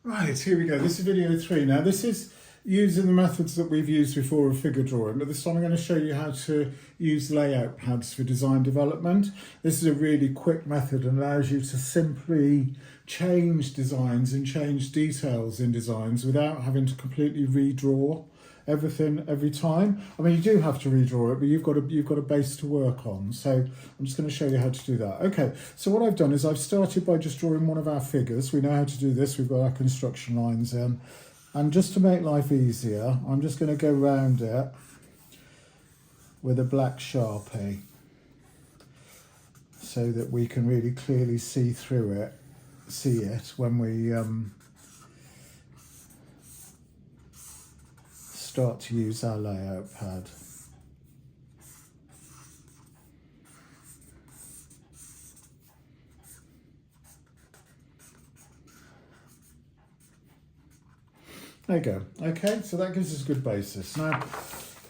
Right, here we go. This is video 3 now. This is using the methods that we've used before of figure drawing, but this time I'm going to show you how to use layout pads for design development. This is a really quick method and allows you to simply change designs and change details in designs without having to completely redraw everything every time. I mean, you do have to redraw it, but you've got a base to work on. So I'm just going to show you how to do that. Okay, so what I've done is I've started by just drawing one of our figures. We know how to do this. We've got our construction lines in. And just to make life easier, I'm just going to go round it with a black Sharpie so that we can really clearly see it when we start to use our layout pad. There you go. Okay, so that gives us a good basis. Now,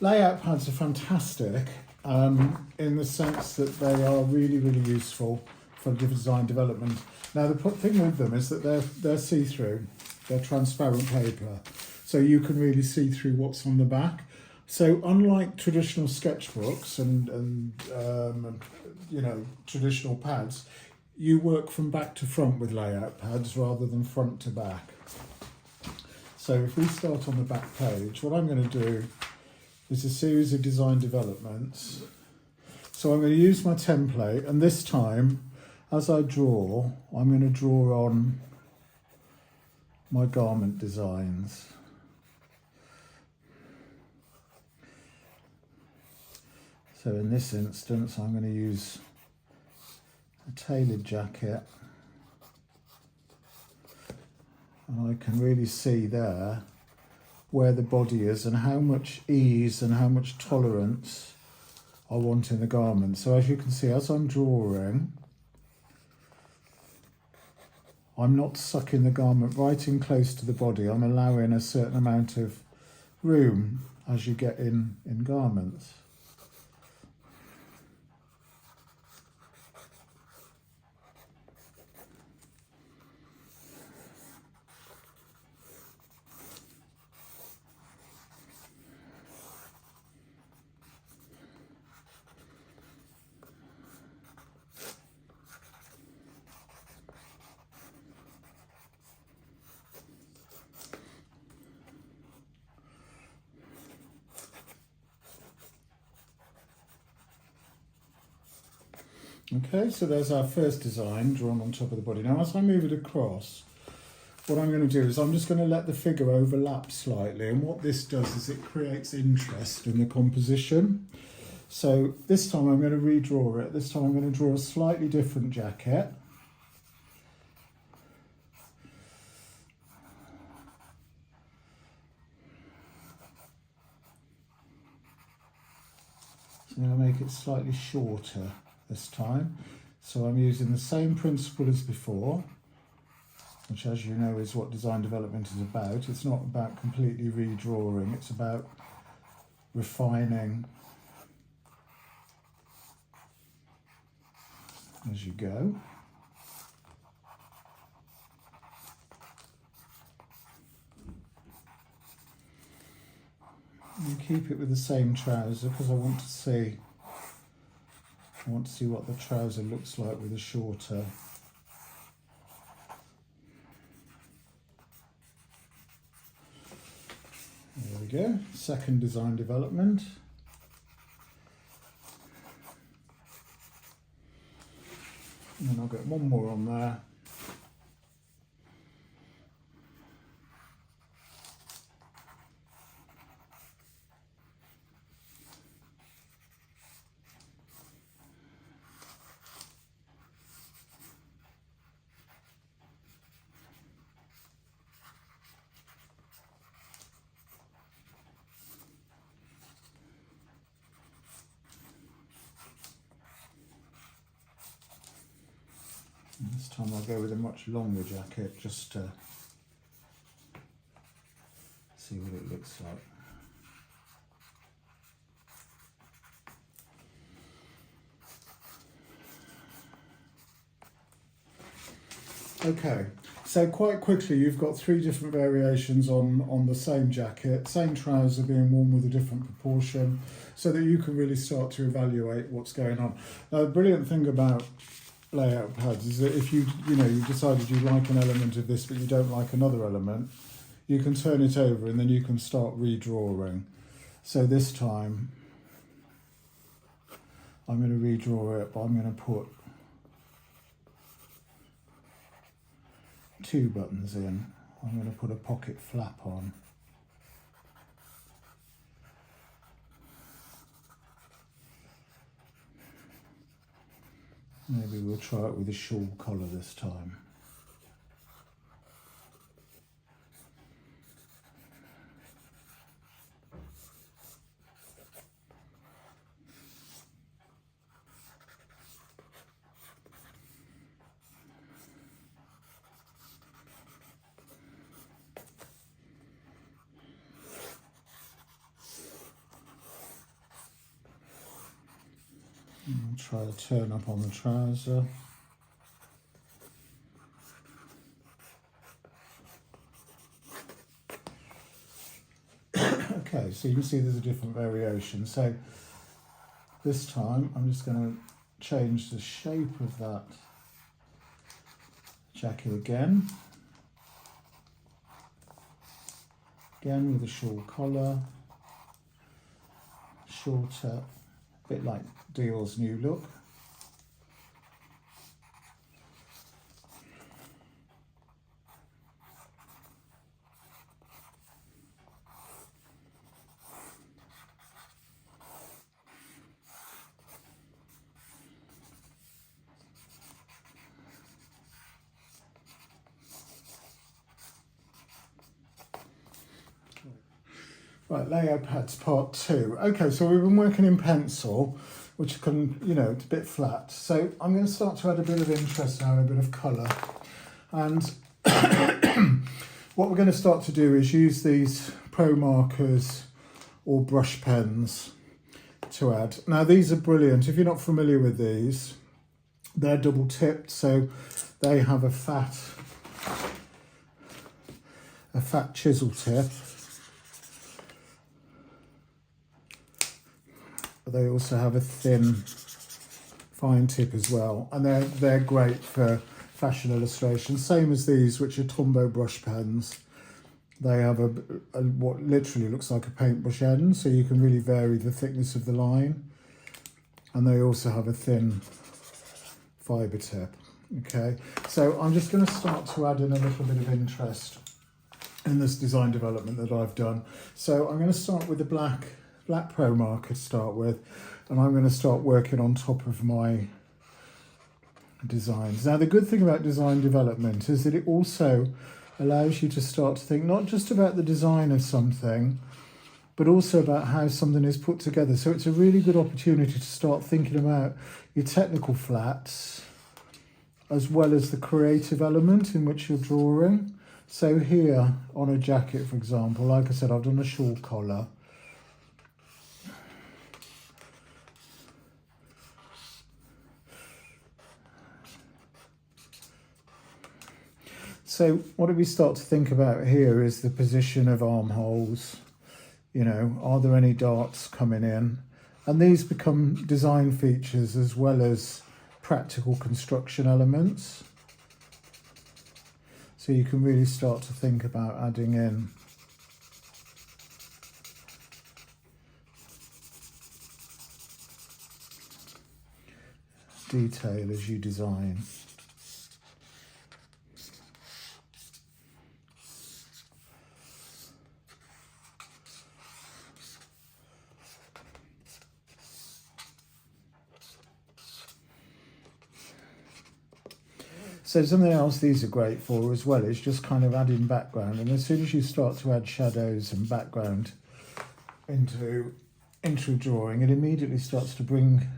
layout pads are fantastic in the sense that they are really, really useful for design development. Now, the thing with them is that they're see-through. They're transparent paper, so you can really see through what's on the back. So unlike traditional sketchbooks and traditional pads, you work from back to front with layout pads rather than front to back. So if we start on the back page, what I'm going to do is a series of design developments. So I'm going to use my template, and this time, as I draw, I'm going to draw on my garment designs. So in this instance, I'm going to use a tailored jacket. And I can really see there where the body is and how much ease and how much tolerance I want in the garment. So as you can see, as I'm drawing, I'm not sucking the garment right in close to the body. I'm allowing a certain amount of room as you get in garments. Okay, so there's our first design drawn on top of the body. Now, as I move it across, what I'm going to do is I'm just going to let the figure overlap slightly. And what this does is it creates interest in the composition. So this time I'm going to redraw it. This time I'm going to draw a slightly different jacket. So I'm going to make it slightly shorter this time. So I'm using the same principle as before, which, as you know, is what design development is about. It's not about completely redrawing, it's about refining as you go. And keep it with the same trouser because I want to see what the trouser looks like with a shorter. There we go, second design development. And then I'll get one more on there. This time I'll go with a much longer jacket just to see what it looks like. Okay, So quite quickly you've got 3 different variations on the same jacket, same trouser being worn with a different proportion, so that you can really start to evaluate what's going on. Now the brilliant thing about layout pads is that if you decided you like an element of this but you don't like another element, you can turn it over and then you can start redrawing. So this time I'm going to redraw it, but I'm going to put 2 buttons in. I'm going to put a pocket flap on. Maybe we'll try it with a shawl collar this time. I'll try to turn up on the trouser. Okay, so you can see there's a different variation. So this time I'm just going to change the shape of that jacket again. Again with a shawl collar, shorter, a bit like Dior's new look. Right, layout pads part 2. Okay, so we've been working in pencil, which can, it's a bit flat. So I'm going to start to add a bit of interest now and a bit of colour. And what we're going to start to do is use these pro markers or brush pens to add. Now these are brilliant. If you're not familiar with these, they're double tipped, so they have a fat chisel tip. But they also have a thin, fine tip as well, and they're great for fashion illustration. Same as these, which are Tombow brush pens. They have a what literally looks like a paintbrush end, so you can really vary the thickness of the line. And they also have a thin fibre tip. Okay, so I'm just going to start to add in a little bit of interest in this design development that I've done. So I'm going to start with the black pro marker to start with, and I'm going to start working on top of my designs. Now the good thing about design development is that it also allows you to start to think not just about the design of something, but also about how something is put together. So it's a really good opportunity to start thinking about your technical flats as well as the creative element in which you're drawing. So here on a jacket, for example, like I said, I've done a shawl collar. So what do we start to think about here is the position of armholes. Are there any darts coming in? And these become design features as well as practical construction elements. So you can really start to think about adding in detail as you design. So something else these are great for as well is just kind of adding background. And as soon as you start to add shadows and background into a drawing, it immediately starts to bring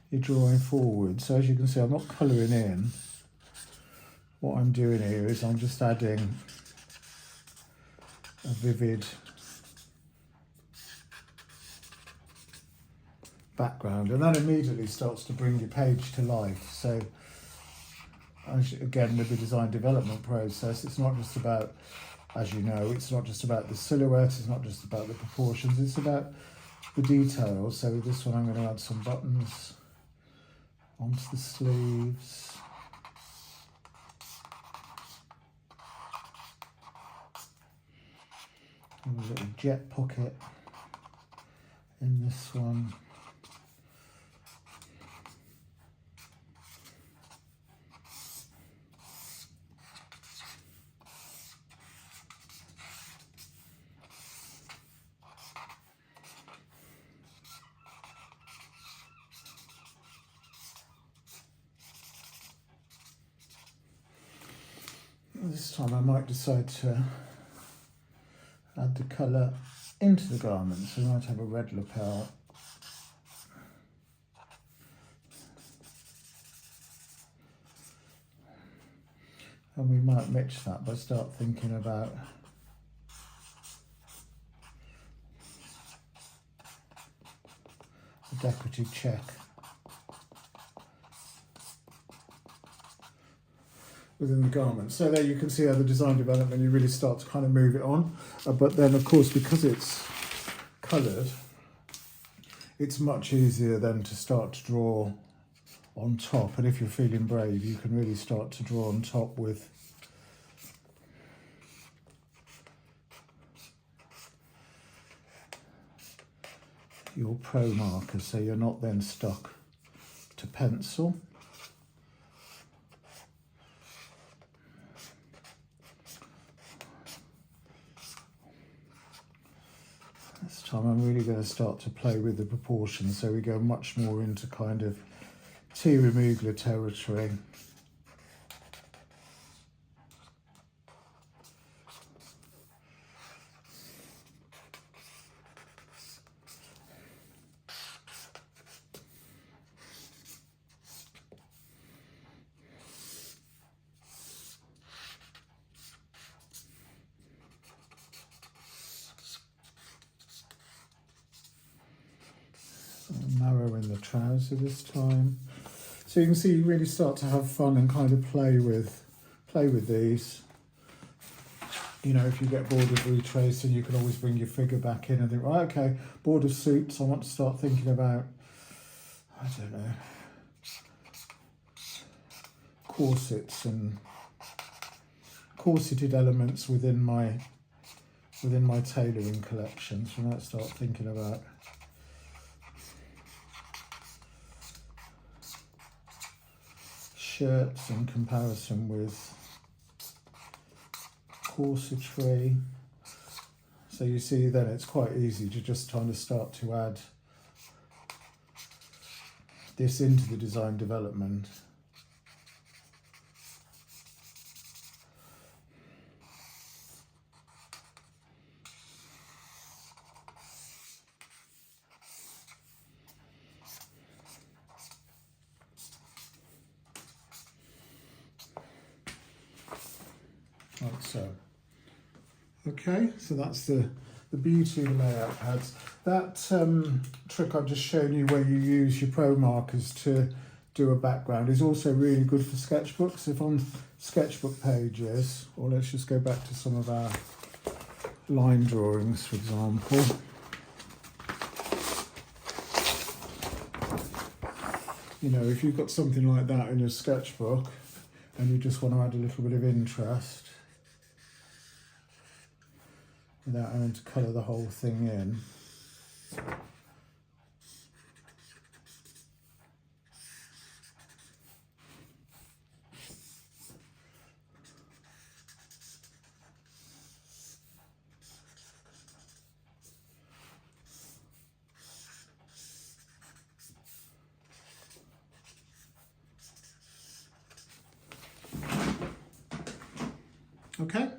your drawing forward. So as you can see, I'm not colouring in. What I'm doing here is I'm just adding a vivid background, and that immediately starts to bring your page to life. So again, with the design development process, it's not just about, as you know, it's not just about the silhouette, it's not just about the proportions, it's about the details. So with this one I'm going to add some buttons onto the sleeves. And a little jet pocket in this one. This time I might decide to add the colour into the garment, so we might have a red lapel. And we might mix that by start thinking about a decorative check within the garment. So there you can see how the design development, you really start to kind of move it on. But then of course, because it's coloured, it's much easier then to start to draw on top. And if you're feeling brave, you can really start to draw on top with your pro marker, so you're not then stuck to pencil. This time I'm really going to start to play with the proportions, so we go much more into kind of Thierry Mugler territory. Narrow in the trouser this time, so you can see you really start to have fun and kind of play with these. You know, if you get bored of retracing, you can always bring your figure back in and think, right, okay, bored of suits, I want to start thinking about, I don't know, corsets and corseted elements within my tailoring collection. So I might start thinking about shirts in comparison with corsetry. So you see then it's quite easy to just kind of start to add this into the design development. Like so. Okay, so that's the beauty of the layout pads. That trick I've just shown you, where you use your pro markers to do a background, is also really good for sketchbooks. If on sketchbook pages, or let's just go back to some of our line drawings, for example. You know, if you've got something like that in your sketchbook and you just want to add a little bit of interest without having to colour the whole thing in. Okay.